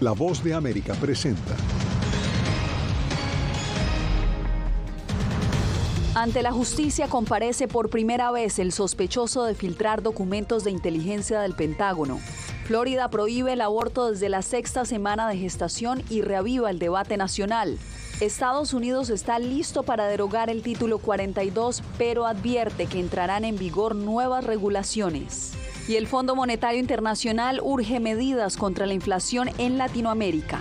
La Voz de América presenta. Ante la justicia comparece por primera vez el sospechoso de filtrar documentos de inteligencia del Pentágono. Florida prohíbe el aborto desde la 6ª semana de gestación y reaviva el debate nacional. Estados Unidos está listo para derogar el Título 42, pero advierte que entrarán en vigor nuevas regulaciones. Y el Fondo Monetario Internacional urge medidas contra la inflación en Latinoamérica.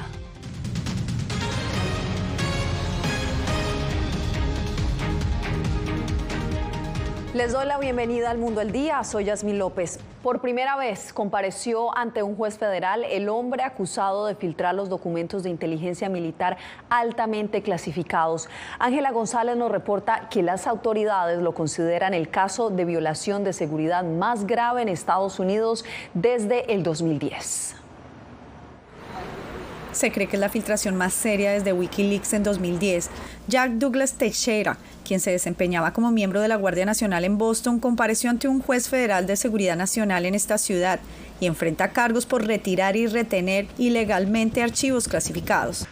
Les doy la bienvenida al Mundo al Día, soy Yasmín López. Por primera vez compareció ante un juez federal el hombre acusado de filtrar los documentos de inteligencia militar altamente clasificados. Ángela González nos reporta que las autoridades lo consideran el caso de violación de seguridad más grave en Estados Unidos desde el 2010. Se cree que es la filtración más seria desde Wikileaks en 2010. Jack Douglas Teixeira, quien se desempeñaba como miembro de la Guardia Nacional en Boston, compareció ante un juez federal de seguridad nacional en esta ciudad y enfrenta cargos por retirar y retener ilegalmente archivos clasificados.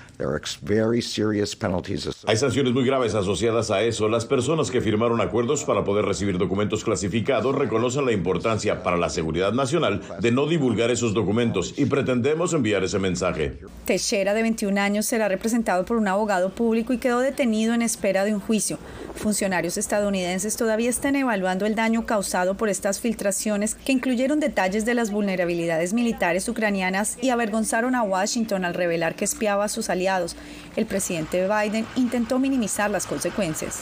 Hay sanciones muy graves asociadas a eso. Las personas que firmaron acuerdos para poder recibir documentos clasificados reconocen la importancia para la seguridad nacional de no divulgar esos documentos y pretendemos enviar ese mensaje. Teixeira, de 21 años, será representado por un abogado público y quedó detenido en espera de un juicio. Funcionarios estadounidenses todavía están evaluando el daño causado por estas filtraciones, que incluyeron detalles de las vulnerabilidades militares ucranianas y avergonzaron a Washington al revelar que espiaba a sus aliados. El presidente Biden intentó minimizar las consecuencias.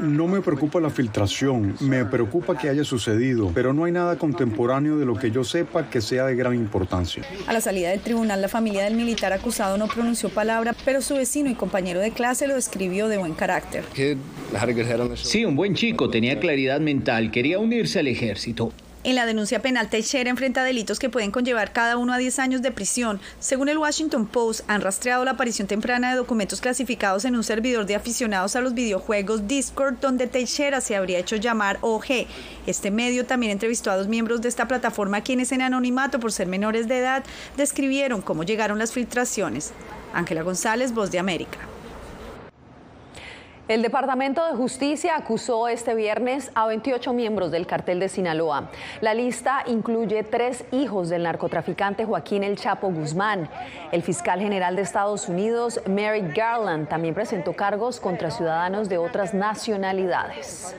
No me preocupa la filtración, me preocupa que haya sucedido, pero no hay nada contemporáneo de lo que yo sepa que sea de gran importancia. A la salida del tribunal, la familia del militar acusado no pronunció palabra, pero su vecino y compañero de clase lo describió de buen carácter. Sí, un buen chico, tenía claridad mental, quería unirse al ejército. En la denuncia penal, Teixeira enfrenta delitos que pueden conllevar cada uno a 10 años de prisión. Según el Washington Post, han rastreado la aparición temprana de documentos clasificados en un servidor de aficionados a los videojuegos Discord, donde Teixeira se habría hecho llamar OG. Este medio también entrevistó a 2 miembros de esta plataforma, quienes en anonimato por ser menores de edad describieron cómo llegaron las filtraciones. Ángela González, Voz de América. El Departamento de Justicia acusó este viernes a 28 miembros del Cartel de Sinaloa. La lista incluye 3 hijos del narcotraficante Joaquín El Chapo Guzmán. El fiscal general de Estados Unidos, Merrick Garland, también presentó cargos contra ciudadanos de otras nacionalidades.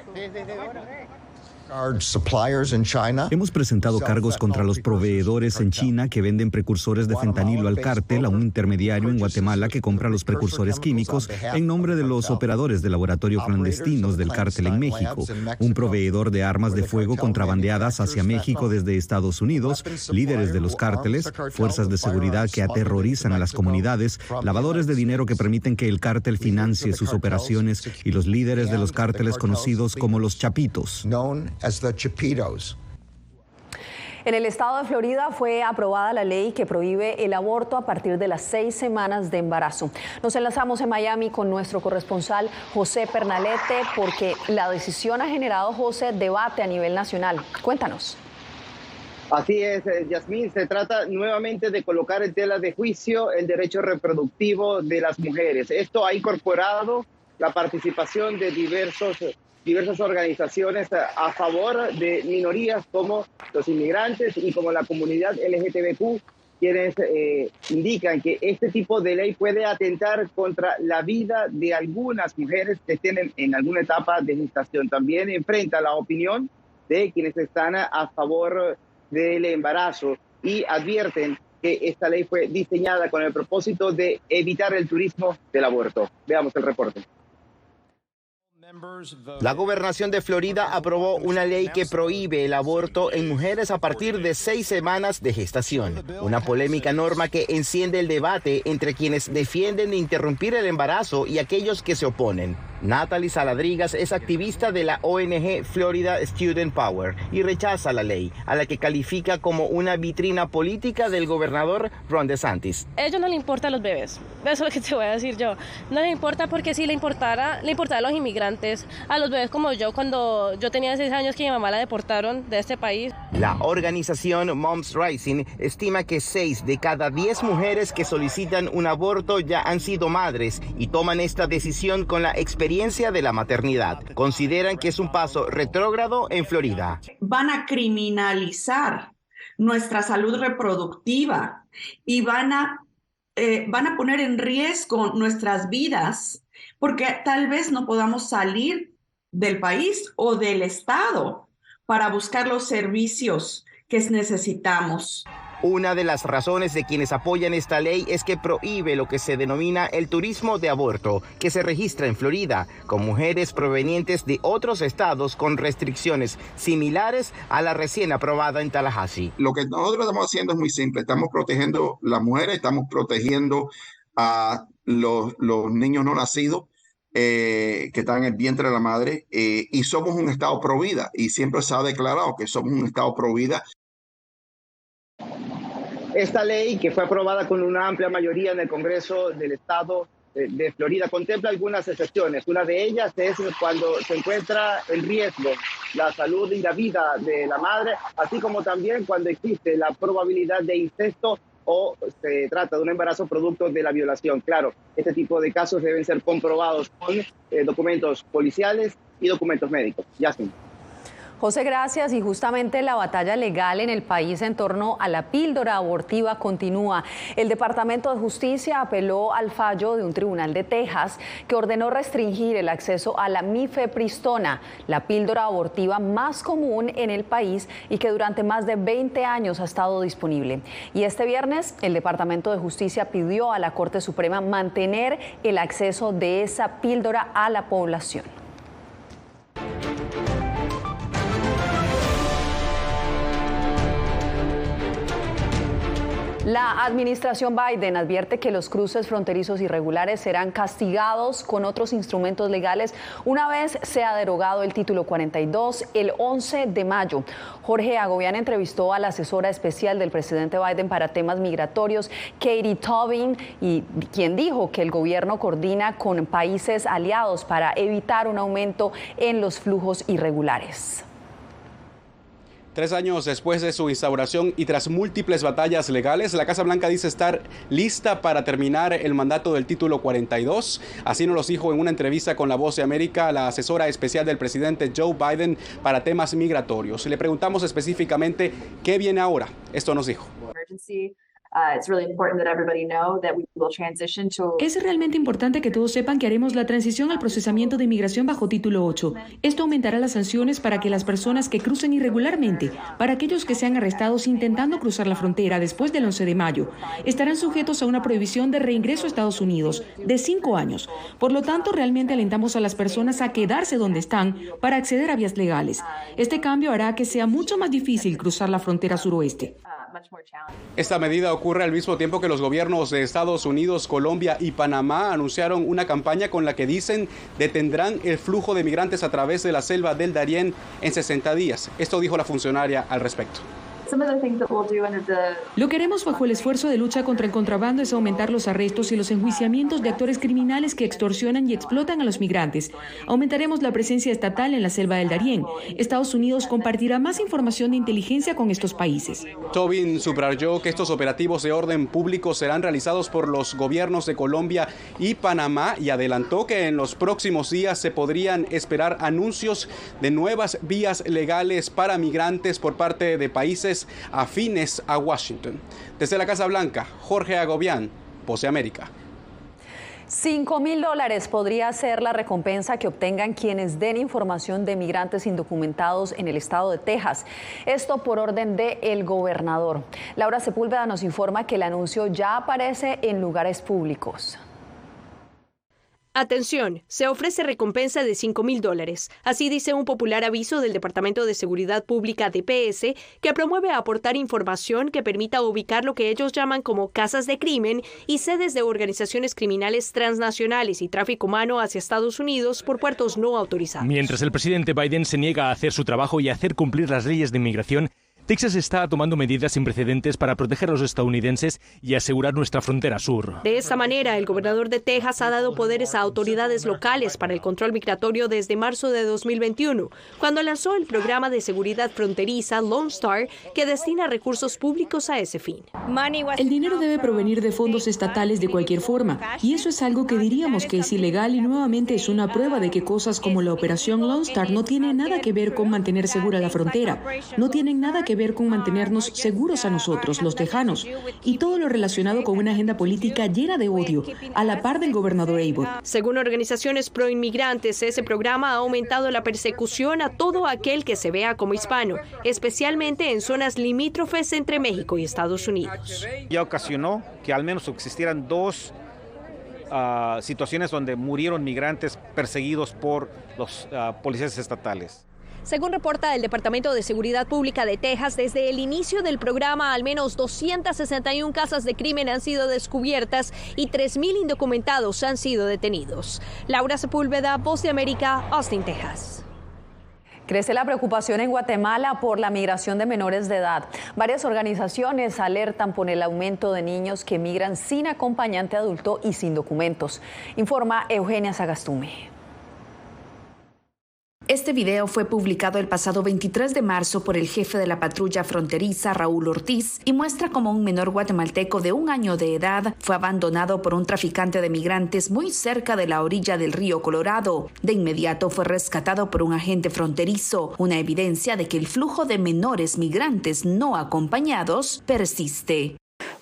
Hemos presentado cargos contra los proveedores en China que venden precursores de fentanilo al cártel, a un intermediario en Guatemala que compra los precursores químicos en nombre de los operadores de laboratorio clandestinos del cártel en México, un proveedor de armas de fuego contrabandeadas hacia México desde Estados Unidos, líderes de los cárteles, fuerzas de seguridad que aterrorizan a las comunidades, lavadores de dinero que permiten que el cártel financie sus operaciones y los líderes de los cárteles conocidos como los Chapitos. En el estado de Florida fue aprobada la ley que prohíbe el aborto a partir de las 6 semanas de embarazo. Nos enlazamos en Miami con nuestro corresponsal José Pernalete, porque la decisión ha generado, José, debate a nivel nacional. Cuéntanos. Así es, Yasmín, se trata nuevamente de colocar en tela de juicio el derecho reproductivo de las mujeres. Esto ha incorporado la participación de diversas organizaciones a favor de minorías como los inmigrantes y como la comunidad LGTBQ, quienes indican que este tipo de ley puede atentar contra la vida de algunas mujeres que estén en alguna etapa de gestación. También enfrenta la opinión de quienes están a favor del embarazo y advierten que esta ley fue diseñada con el propósito de evitar el turismo del aborto. Veamos el reporte. La gobernación de Florida aprobó una ley que prohíbe el aborto en mujeres a partir de 6 semanas de gestación. Una polémica norma que enciende el debate entre quienes defienden de interrumpir el embarazo y aquellos que se oponen. Natalie Saladrigas es activista de la ONG Florida Student Power y rechaza la ley, a la que califica como una vitrina política del gobernador Ron DeSantis. A ellos no les importan los bebés, eso es lo que te voy a decir yo. No les importa porque si le importara a los inmigrantes, a los bebés como yo, cuando yo tenía 6 años que mi mamá la deportaron de este país. La organización Moms Rising estima que 6 de cada 10 mujeres que solicitan un aborto ya han sido madres y toman esta decisión con la experiencia de la maternidad. Consideran que es un paso retrógrado en Florida. Van a criminalizar nuestra salud reproductiva y van a poner en riesgo nuestras vidas porque tal vez no podamos salir del país o del estado para buscar los servicios que necesitamos. Una de las razones de quienes apoyan esta ley es que prohíbe lo que se denomina el turismo de aborto, que se registra en Florida, con mujeres provenientes de otros estados con restricciones similares a la recién aprobada en Tallahassee. Lo que nosotros estamos haciendo es muy simple, estamos protegiendo a las mujeres, estamos protegiendo a los niños no nacidos que están en el vientre de la madre y somos un estado pro vida y siempre se ha declarado que somos un estado pro vida. Esta ley, que fue aprobada con una amplia mayoría en el Congreso del Estado de Florida, contempla algunas excepciones. Una de ellas es cuando se encuentra en riesgo la salud y la vida de la madre, así como también cuando existe la probabilidad de incesto o se trata de un embarazo producto de la violación. Claro, este tipo de casos deben ser comprobados con documentos policiales y documentos médicos. Yasmin. José, gracias. Y justamente la batalla legal en el país en torno a la píldora abortiva continúa. El Departamento de Justicia apeló al fallo de un tribunal de Texas que ordenó restringir el acceso a la mifepristona, la píldora abortiva más común en el país y que durante más de 20 años ha estado disponible. Y este viernes el Departamento de Justicia pidió a la Corte Suprema mantener el acceso de esa píldora a la población. La administración Biden advierte que los cruces fronterizos irregulares serán castigados con otros instrumentos legales una vez sea derogado el título 42 el 11 de mayo. Jorge Agobián entrevistó a la asesora especial del presidente Biden para temas migratorios, Katie Tobin, y quien dijo que el gobierno coordina con países aliados para evitar un aumento en los flujos irregulares. 3 años después de su instauración y tras múltiples batallas legales, la Casa Blanca dice estar lista para terminar el mandato del título 42. Así nos lo dijo en una entrevista con La Voz de América la asesora especial del presidente Joe Biden para temas migratorios. Le preguntamos específicamente qué viene ahora. Esto nos dijo. Es realmente importante que todos sepan que haremos la transición al procesamiento de inmigración bajo título 8. Esto aumentará las sanciones para que las personas que crucen irregularmente, para aquellos que sean arrestados intentando cruzar la frontera después del 11 de mayo, estarán sujetos a una prohibición de reingreso a Estados Unidos de 5 años. Por lo tanto, realmente alentamos a las personas a quedarse donde están para acceder a vías legales. Este cambio hará que sea mucho más difícil cruzar la frontera suroeste. Esta medida ocurre al mismo tiempo que los gobiernos de Estados Unidos, Colombia y Panamá anunciaron una campaña con la que dicen detendrán el flujo de migrantes a través de la selva del Darién en 60 días. Esto dijo la funcionaria al respecto. Lo que haremos bajo el esfuerzo de lucha contra el contrabando es aumentar los arrestos y los enjuiciamientos de actores criminales que extorsionan y explotan a los migrantes. Aumentaremos la presencia estatal en la selva del Darién. Estados Unidos compartirá más información de inteligencia con estos países. Tobin subrayó que estos operativos de orden público serán realizados por los gobiernos de Colombia y Panamá y adelantó que en los próximos días se podrían esperar anuncios de nuevas vías legales para migrantes por parte de países afines a Washington. Desde la Casa Blanca, Jorge Agobián, Voz de América. $5,000 podría ser la recompensa que obtengan quienes den información de migrantes indocumentados en el estado de Texas. Esto por orden del gobernador. Laura Sepúlveda nos informa que el anuncio ya aparece en lugares públicos. Atención, se ofrece recompensa de $5,000. Así dice un popular aviso del Departamento de Seguridad Pública DPS que promueve aportar información que permita ubicar lo que ellos llaman como casas de crimen y sedes de organizaciones criminales transnacionales y tráfico humano hacia Estados Unidos por puertos no autorizados. Mientras el presidente Biden se niega a hacer su trabajo y a hacer cumplir las leyes de inmigración, Texas está tomando medidas sin precedentes para proteger a los estadounidenses y asegurar nuestra frontera sur. De esta manera, el gobernador de Texas ha dado poderes a autoridades locales para el control migratorio desde marzo de 2021, cuando lanzó el programa de seguridad fronteriza Lone Star, que destina recursos públicos a ese fin. El dinero debe provenir de fondos estatales de cualquier forma, y eso es algo que diríamos que es ilegal y nuevamente es una prueba de que cosas como la operación Lone Star no tienen nada que ver con mantener segura la frontera, no tienen nada que ver con mantenernos seguros a nosotros, los tejanos, y todo lo relacionado con una agenda política llena de odio, a la par del gobernador Abbott. Según organizaciones proinmigrantes, ese programa ha aumentado la persecución a todo aquel que se vea como hispano, especialmente en zonas limítrofes entre México y Estados Unidos. Ya ocasionó que al menos existieran dos situaciones donde murieron migrantes perseguidos por los policías estatales. Según reporta el Departamento de Seguridad Pública de Texas, desde el inicio del programa, al menos 261 casas de crimen han sido descubiertas y 3,000 indocumentados han sido detenidos. Laura Sepúlveda, Voz de América, Austin, Texas. Crece la preocupación en Guatemala por la migración de menores de edad. Varias organizaciones alertan por el aumento de niños que migran sin acompañante adulto y sin documentos. Informa Eugenia Sagastume. Este video fue publicado el pasado 23 de marzo por el jefe de la patrulla fronteriza, Raúl Ortiz, y muestra cómo un menor guatemalteco de 1 año de edad fue abandonado por un traficante de migrantes muy cerca de la orilla del río Colorado. De inmediato fue rescatado por un agente fronterizo, una evidencia de que el flujo de menores migrantes no acompañados persiste.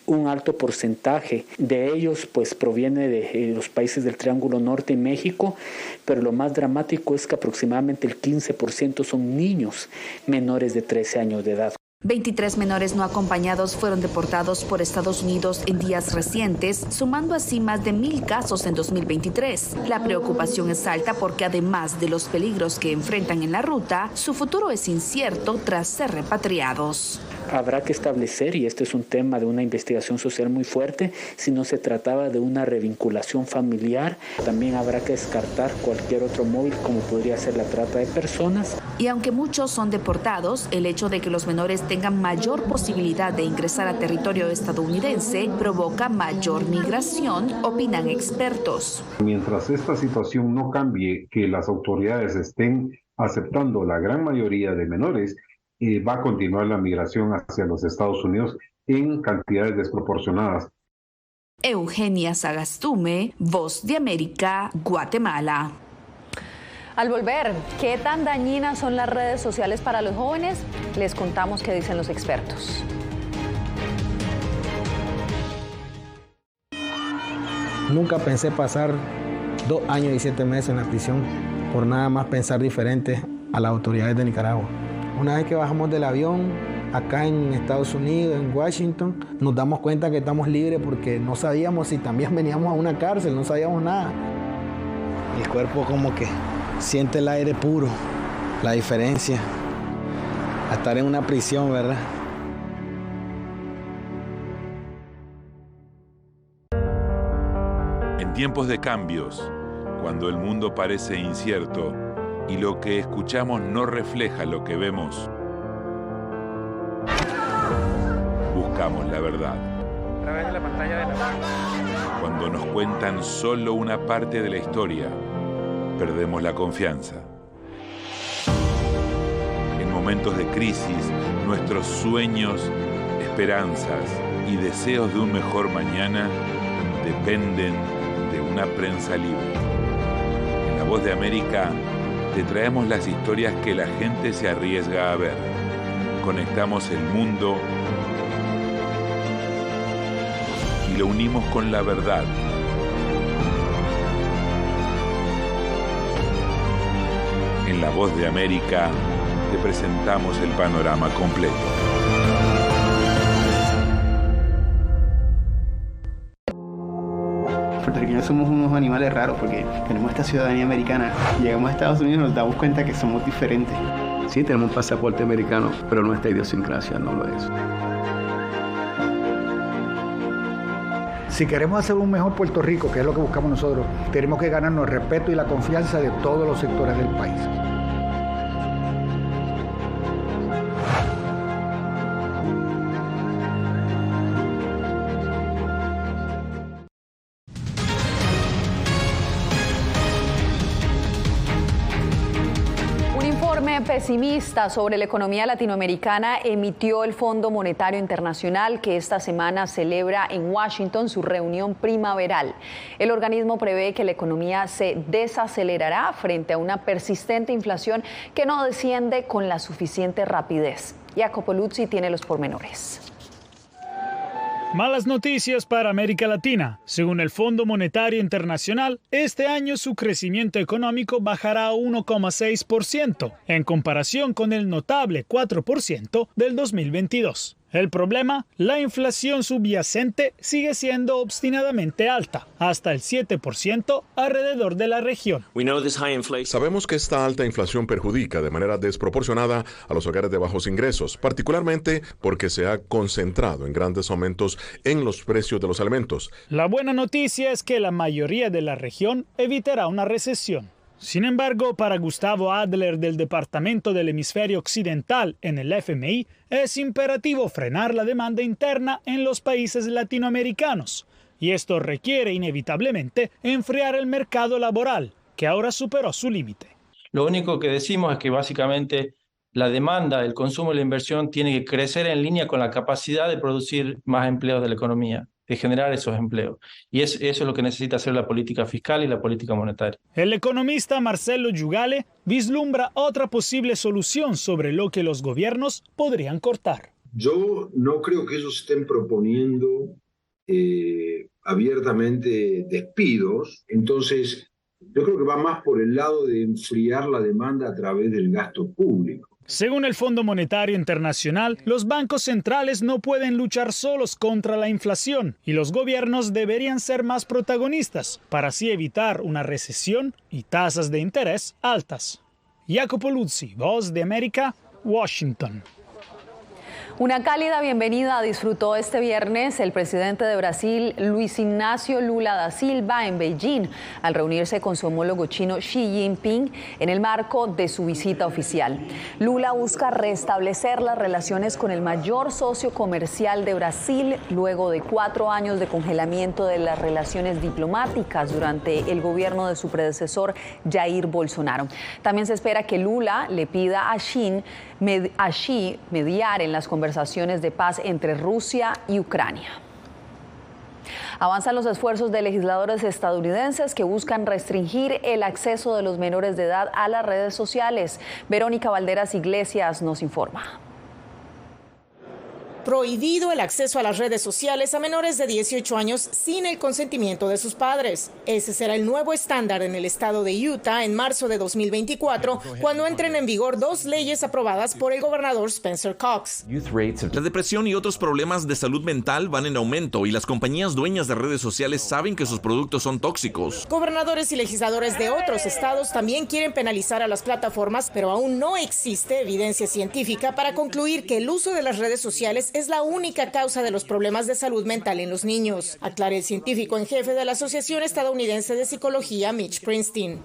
Un alto porcentaje de ellos pues proviene de los países del Triángulo Norte y México, pero lo más dramático es que aproximadamente el 15% son niños menores de 13 años de edad. 23 menores no acompañados fueron deportados por Estados Unidos en días recientes, sumando así más de 1,000 casos en 2023. La preocupación es alta porque además de los peligros que enfrentan en la ruta, su futuro es incierto tras ser repatriados. Habrá que establecer, y este es un tema de una investigación social muy fuerte, si no se trataba de una revinculación familiar. También habrá que descartar cualquier otro móvil como podría ser la trata de personas. Y aunque muchos son deportados, el hecho de que los menores tengan mayor posibilidad de ingresar a territorio estadounidense provoca mayor migración, opinan expertos. Mientras esta situación no cambie, que las autoridades estén aceptando la gran mayoría de menores, va a continuar la migración hacia los Estados Unidos en cantidades desproporcionadas. Eugenia Sagastume, Voz de América, Guatemala. Al volver, ¿qué tan dañinas son las redes sociales para los jóvenes? Les contamos qué dicen los expertos. Nunca pensé pasar 2 años y 7 meses en la prisión por nada más pensar diferente a las autoridades de Nicaragua. Una vez que bajamos del avión, acá en Estados Unidos, en Washington, nos damos cuenta que estamos libres porque no sabíamos si también veníamos a una cárcel, no sabíamos nada. El cuerpo como que siente el aire puro, la diferencia a estar en una prisión, ¿verdad? En tiempos de cambios, cuando el mundo parece incierto y lo que escuchamos no refleja lo que vemos, buscamos la verdad. A través de la pantalla de la... Cuando nos cuentan solo una parte de la historia, perdemos la confianza. En momentos de crisis, nuestros sueños, esperanzas y deseos de un mejor mañana dependen de una prensa libre. En La Voz de América te traemos las historias que la gente se arriesga a ver. Conectamos el mundo y lo unimos con la verdad. En La Voz de América te presentamos el panorama completo. puertorriqueños somos unos animales raros porque tenemos esta ciudadanía americana. Llegamos a Estados Unidos y nos damos cuenta que somos diferentes. Sí, tenemos un pasaporte americano, pero nuestra idiosincrasia no lo es. Si queremos hacer un mejor Puerto Rico, que es lo que buscamos nosotros, tenemos que ganarnos el respeto y la confianza de todos los sectores del país. Pesimista sobre la economía latinoamericana emitió el Fondo Monetario Internacional, que esta semana celebra en Washington su reunión primaveral. El organismo prevé que la economía se desacelerará frente a una persistente inflación que no desciende con la suficiente rapidez. Jacopo Luzzi tiene los pormenores. Malas noticias para América Latina. Según el Fondo Monetario Internacional, este año su crecimiento económico bajará a 1,6%, en comparación con el notable 4% del 2022. El problema, la inflación subyacente sigue siendo obstinadamente alta, hasta el 7% alrededor de la región. Sabemos que esta alta inflación perjudica de manera desproporcionada a los hogares de bajos ingresos, particularmente porque se ha concentrado en grandes aumentos en los precios de los alimentos. La buena noticia es que la mayoría de la región evitará una recesión. Sin embargo, para Gustavo Adler del Departamento del Hemisferio Occidental en el FMI, es imperativo frenar la demanda interna en los países latinoamericanos, y esto requiere inevitablemente enfriar el mercado laboral, que ahora superó su límite. Lo único que decimos es que básicamente la demanda, el consumo y la inversión tiene que crecer en línea con la capacidad de producir más empleos de la economía, de generar esos empleos. Y eso es lo que necesita hacer la política fiscal y la política monetaria. El economista Marcelo Yugale vislumbra otra posible solución sobre lo que los gobiernos podrían cortar. Yo no creo que ellos estén proponiendo abiertamente despidos. Entonces, yo creo que va más por el lado de enfriar la demanda a través del gasto público. Según el Fondo Monetario Internacional, los bancos centrales no pueden luchar solos contra la inflación y los gobiernos deberían ser más protagonistas para así evitar una recesión y tasas de interés altas. Jacopo Luzzi, Voz de América, Washington. Una cálida bienvenida disfrutó este viernes el presidente de Brasil, Luis Ignacio Lula da Silva, en Beijing, al reunirse con su homólogo chino Xi Jinping en el marco de su visita oficial. Lula busca restablecer las relaciones con el mayor socio comercial de Brasil luego de 4 años de congelamiento de las relaciones diplomáticas durante el gobierno de su predecesor Jair Bolsonaro. También se espera que Lula le pida a Xi mediar en las conversaciones de paz entre Rusia y Ucrania. Avanzan los esfuerzos de legisladores estadounidenses que buscan restringir el acceso de los menores de edad a las redes sociales. Verónica Valderas Iglesias nos informa. Prohibido el acceso a las redes sociales a menores de 18 años sin el consentimiento de sus padres. Ese será el nuevo estándar en el estado de Utah en marzo de 2024, cuando entren en vigor 2 leyes aprobadas por el gobernador Spencer Cox. La depresión y otros problemas de salud mental van en aumento y las compañías dueñas de redes sociales saben que sus productos son tóxicos. Gobernadores y legisladores de otros estados también quieren penalizar a las plataformas, pero aún no existe evidencia científica para concluir que el uso de las redes sociales es la única causa de los problemas de salud mental en los niños, aclara el científico en jefe de la Asociación Estadounidense de Psicología, Mitch Prinstein.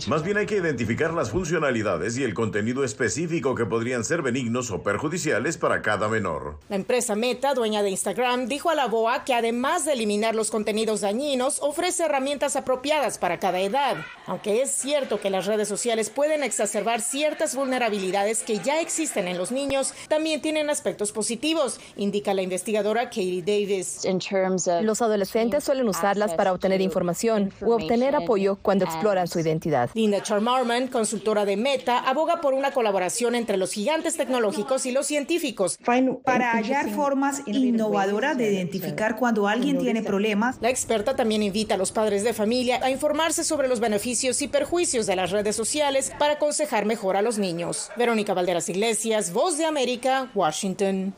Más bien hay que identificar las funcionalidades y el contenido específico que podrían ser benignos o perjudiciales para cada menor. La empresa Meta, dueña de Instagram, dijo a la BOA que además de eliminar los contenidos dañinos, ofrece herramientas apropiadas para cada edad. Aunque es cierto que las redes sociales pueden exacerbar ciertas vulnerabilidades que ya existen en los niños, también tienen aspectos positivos, indica la investigadora Katie Davis. Los adolescentes suelen usarlas para obtener información o obtener apoyo cuando exploran su identidad. Linda Charmarman, consultora de Meta, aboga por una colaboración entre los gigantes tecnológicos y los científicos para hallar formas innovadoras de identificar cuando alguien tiene problemas. La experta también invita a los padres de familia a informarse sobre los beneficios y perjuicios de las redes sociales para aconsejar mejor a los niños. Verónica Valderas Iglesias, Voz de América, Washington.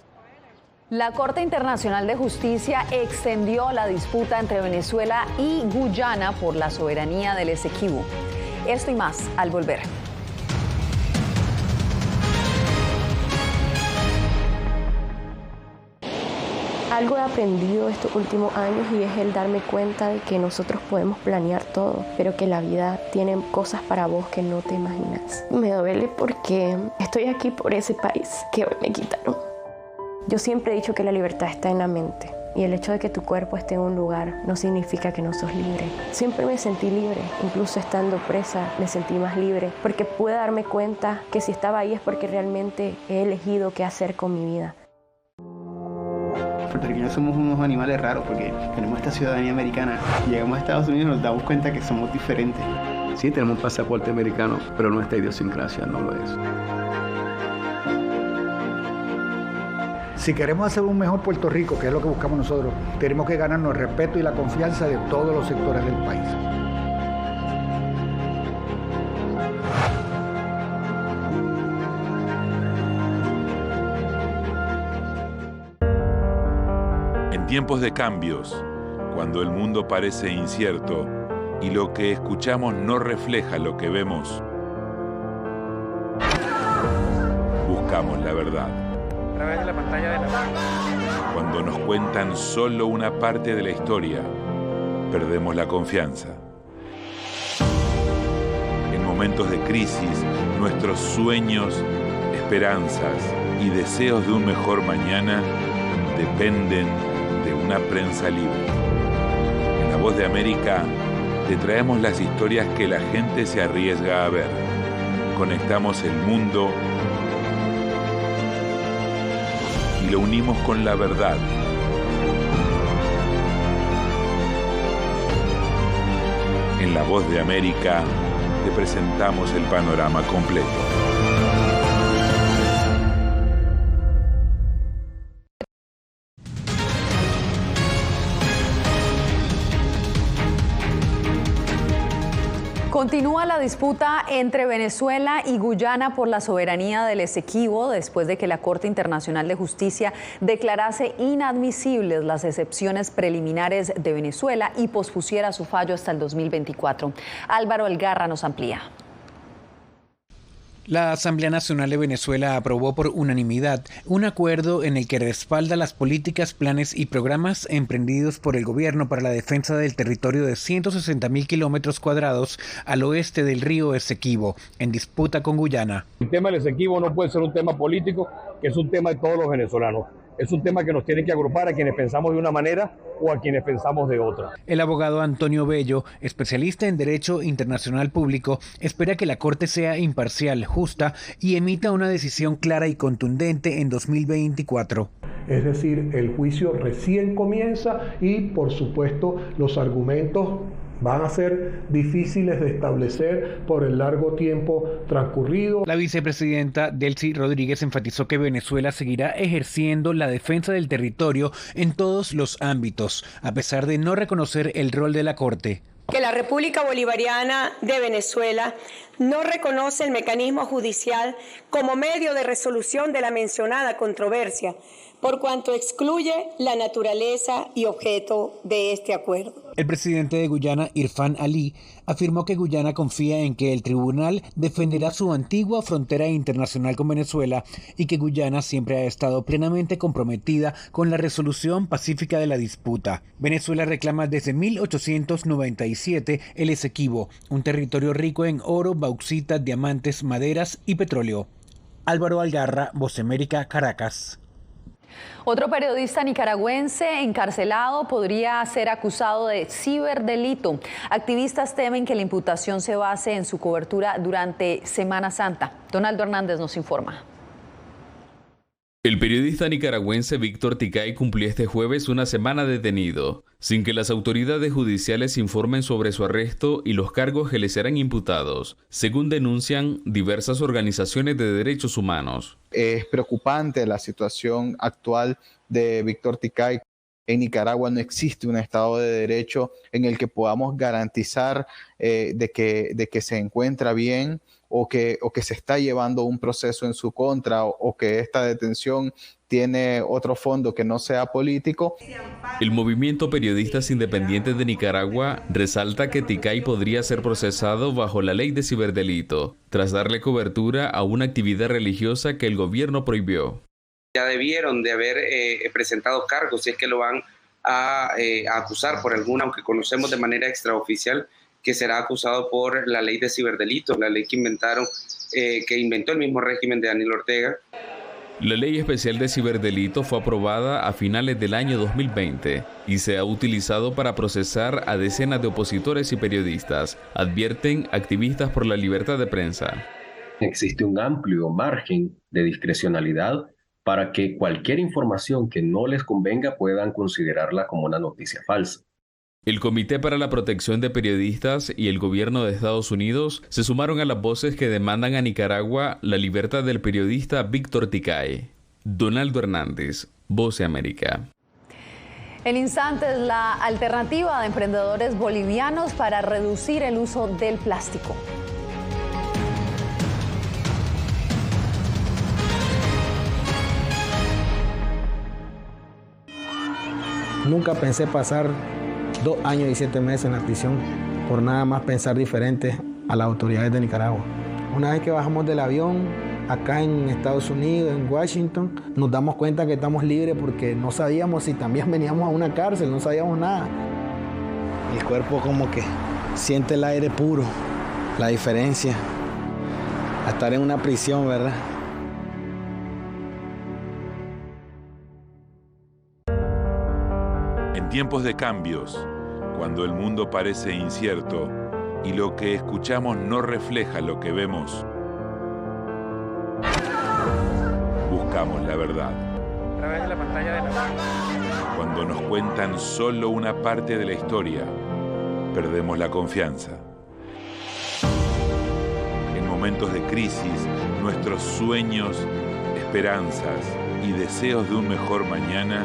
La Corte Internacional de Justicia extendió la disputa entre Venezuela y Guyana por la soberanía del Esequibo. Esto y más al volver. Algo he aprendido estos últimos años y es el darme cuenta de que nosotros podemos planear todo, pero que la vida tiene cosas para vos que no te imaginas. Me duele porque estoy aquí por ese país que hoy me quitaron. Yo siempre he dicho que la libertad está en la mente y el hecho de que tu cuerpo esté en un lugar no significa que no sos libre. Siempre me sentí libre, incluso estando presa me sentí más libre porque pude darme cuenta que si estaba ahí es porque realmente he elegido qué hacer con mi vida. Puertorriqueños somos unos animales raros porque tenemos esta ciudadanía americana. Llegamos a Estados Unidos y nos damos cuenta que somos diferentes. Sí, tenemos un pasaporte americano, pero nuestra idiosincrasia no lo es. Si queremos hacer un mejor Puerto Rico, que es lo que buscamos nosotros, tenemos que ganarnos el respeto y la confianza de todos los sectores del país. En tiempos de cambios, cuando el mundo parece incierto y lo que escuchamos no refleja lo que vemos, buscamos la verdad. A través de la pantalla de la... Cuando nos cuentan solo una parte de la historia, perdemos la confianza. En momentos de crisis, nuestros sueños, esperanzas y deseos de un mejor mañana dependen de una prensa libre. En La Voz de América te traemos las historias que la gente se arriesga a ver. Conectamos el mundo y lo unimos con la verdad. En La Voz de América te presentamos el panorama completo. Continúa la disputa entre Venezuela y Guyana por la soberanía del Esequibo después de que la Corte Internacional de Justicia declarase inadmisibles las excepciones preliminares de Venezuela y pospusiera su fallo hasta el 2024. Álvaro Algarra nos amplía. La Asamblea Nacional de Venezuela aprobó por unanimidad un acuerdo en el que respalda las políticas, planes y programas emprendidos por el gobierno para la defensa del territorio de 160.000 kilómetros cuadrados al oeste del río Esequibo, en disputa con Guyana. El tema del Esequibo no puede ser un tema político, que es un tema de todos los venezolanos. Es un tema que nos tiene que agrupar a quienes pensamos de una manera o a quienes pensamos de otra. El abogado Antonio Bello, especialista en Derecho Internacional Público, espera que la Corte sea imparcial, justa y emita una decisión clara y contundente en 2024. Es decir, el juicio recién comienza y, por supuesto, los argumentos van a ser difíciles de establecer por el largo tiempo transcurrido. La vicepresidenta Delcy Rodríguez enfatizó que Venezuela seguirá ejerciendo la defensa del territorio en todos los ámbitos, a pesar de no reconocer el rol de la Corte. Que la República Bolivariana de Venezuela no reconoce el mecanismo judicial como medio de resolución de la mencionada controversia, por cuanto excluye la naturaleza y objeto de este acuerdo. El presidente de Guyana, Irfan Ali, afirmó que Guyana confía en que el tribunal defenderá su antigua frontera internacional con Venezuela y que Guyana siempre ha estado plenamente comprometida con la resolución pacífica de la disputa. Venezuela reclama desde 1897 el Esequibo, un territorio rico en oro, bauxita, diamantes, maderas y petróleo. Álvaro Algarra, Voz de América, Caracas. Otro periodista nicaragüense encarcelado podría ser acusado de ciberdelito. Activistas temen que la imputación se base en su cobertura durante Semana Santa. Donaldo Hernández nos informa. El periodista nicaragüense Víctor Ticay cumplió este jueves una semana detenido, sin que las autoridades judiciales informen sobre su arresto y los cargos que le serán imputados, según denuncian diversas organizaciones de derechos humanos. Es preocupante la situación actual de Víctor Ticay. En Nicaragua no existe un Estado de Derecho en el que podamos garantizar de que se encuentra bien o que se está llevando un proceso en su contra o que esta detención tiene otro fondo que no sea político. El movimiento Periodistas Independientes de Nicaragua resalta que Ticay podría ser procesado bajo la ley de ciberdelito, tras darle cobertura a una actividad religiosa que el gobierno prohibió. Ya debieron de haber presentado cargos si es que lo van a acusar por alguna, aunque conocemos de manera extraoficial que será acusado por la ley de ciberdelitos, la ley que inventó el mismo régimen de Daniel Ortega. La ley especial de ciberdelito fue aprobada a finales del año 2020 y se ha utilizado para procesar a decenas de opositores y periodistas, advierten activistas por la libertad de prensa. Existe un amplio margen de discrecionalidad para que cualquier información que no les convenga puedan considerarla como una noticia falsa. El Comité para la Protección de Periodistas y el gobierno de Estados Unidos se sumaron a las voces que demandan a Nicaragua la libertad del periodista Víctor Ticay. Donaldo Hernández, Voz de América. El instante es la alternativa de emprendedores bolivianos para reducir el uso del plástico. Nunca pensé pasar 2 años y 7 meses en la prisión por nada más pensar diferente a las autoridades de Nicaragua. Una vez que bajamos del avión, acá en Estados Unidos, en Washington, nos damos cuenta que estamos libres porque no sabíamos si también veníamos a una cárcel, no sabíamos nada. El cuerpo como que siente el aire puro, la diferencia a estar en una prisión, ¿verdad? En tiempos de cambios, cuando el mundo parece incierto y lo que escuchamos no refleja lo que vemos, buscamos la verdad. A través de la pantalla de la... Cuando nos cuentan solo una parte de la historia, perdemos la confianza. En momentos de crisis, nuestros sueños, esperanzas y deseos de un mejor mañana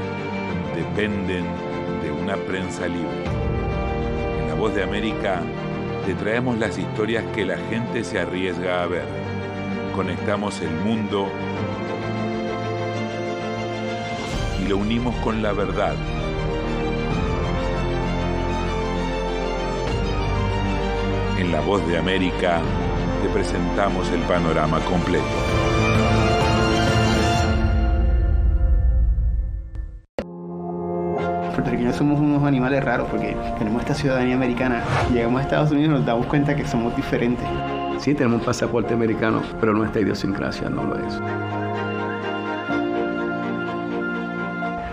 dependen de una prensa libre. En La Voz de América te traemos las historias que la gente se arriesga a ver. Conectamos el mundo y lo unimos con la verdad. En La Voz de América te presentamos el panorama completo. Puertorriqueños somos unos animales raros porque tenemos esta ciudadanía americana. Llegamos a Estados Unidos y nos damos cuenta que somos diferentes. Sí, tenemos un pasaporte americano, pero nuestra idiosincrasia no lo es.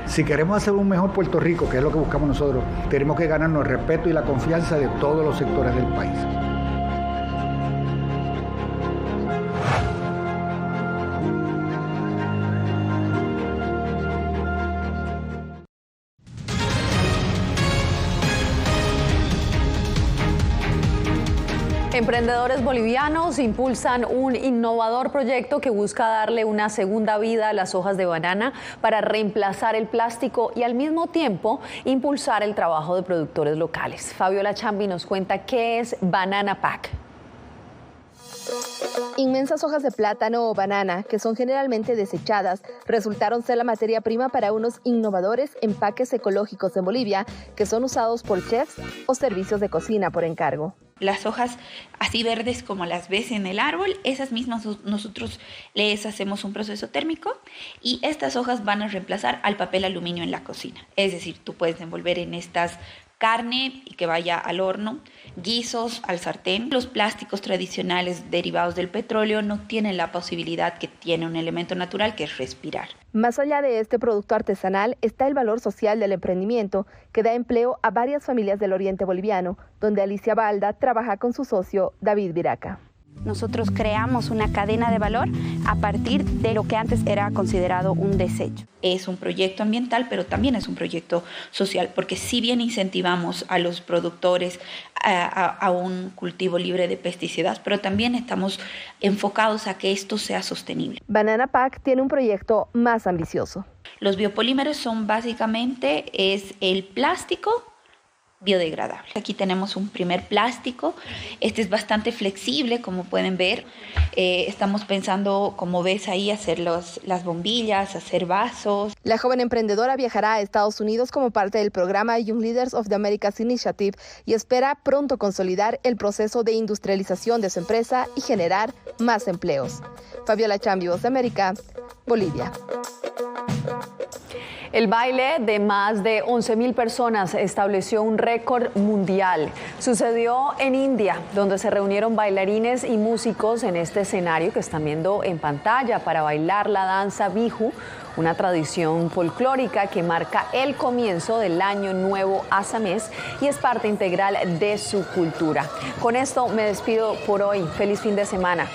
Si queremos hacer un mejor Puerto Rico, que es lo que buscamos nosotros, tenemos que ganarnos el respeto y la confianza de todos los sectores del país. Emprendedores bolivianos impulsan un innovador proyecto que busca darle una segunda vida a las hojas de banana para reemplazar el plástico y al mismo tiempo impulsar el trabajo de productores locales. Fabiola Chambi nos cuenta qué es Banana Pack. Inmensas hojas de plátano o banana, que son generalmente desechadas, resultaron ser la materia prima para unos innovadores empaques ecológicos en Bolivia, que son usados por chefs o servicios de cocina por encargo. Las hojas así verdes como las ves en el árbol, esas mismas nosotros les hacemos un proceso térmico y estas hojas van a reemplazar al papel aluminio en la cocina. Es decir, tú puedes envolver en estas carne y que vaya al horno, guisos al sartén. Los plásticos tradicionales derivados del petróleo no tienen la posibilidad que tiene un elemento natural, que es respirar. Más allá de este producto artesanal está el valor social del emprendimiento, que da empleo a varias familias del oriente boliviano, donde Alicia Balda trabaja con su socio David Viraca. Nosotros creamos una cadena de valor a partir de lo que antes era considerado un desecho. Es un proyecto ambiental, pero también es un proyecto social, porque si bien incentivamos a los productores a un cultivo libre de pesticidas, pero también estamos enfocados a que esto sea sostenible. Banana Pack tiene un proyecto más ambicioso. Los biopolímeros son básicamente el plástico biodegradable. Aquí tenemos un primer plástico, este es bastante flexible, como pueden ver. Estamos pensando, como ves ahí, hacer las bombillas, hacer vasos. La joven emprendedora viajará a Estados Unidos como parte del programa Young Leaders of the Americas Initiative y espera pronto consolidar el proceso de industrialización de su empresa y generar más empleos. Fabiola Chambi, Voz de América, Bolivia. El baile de más de 11.000 personas estableció un récord mundial. Sucedió en India, donde se reunieron bailarines y músicos en este escenario que están viendo en pantalla para bailar la danza Bihu, una tradición folclórica que marca el comienzo del año nuevo asamés y es parte integral de su cultura. Con esto me despido por hoy. Feliz fin de semana.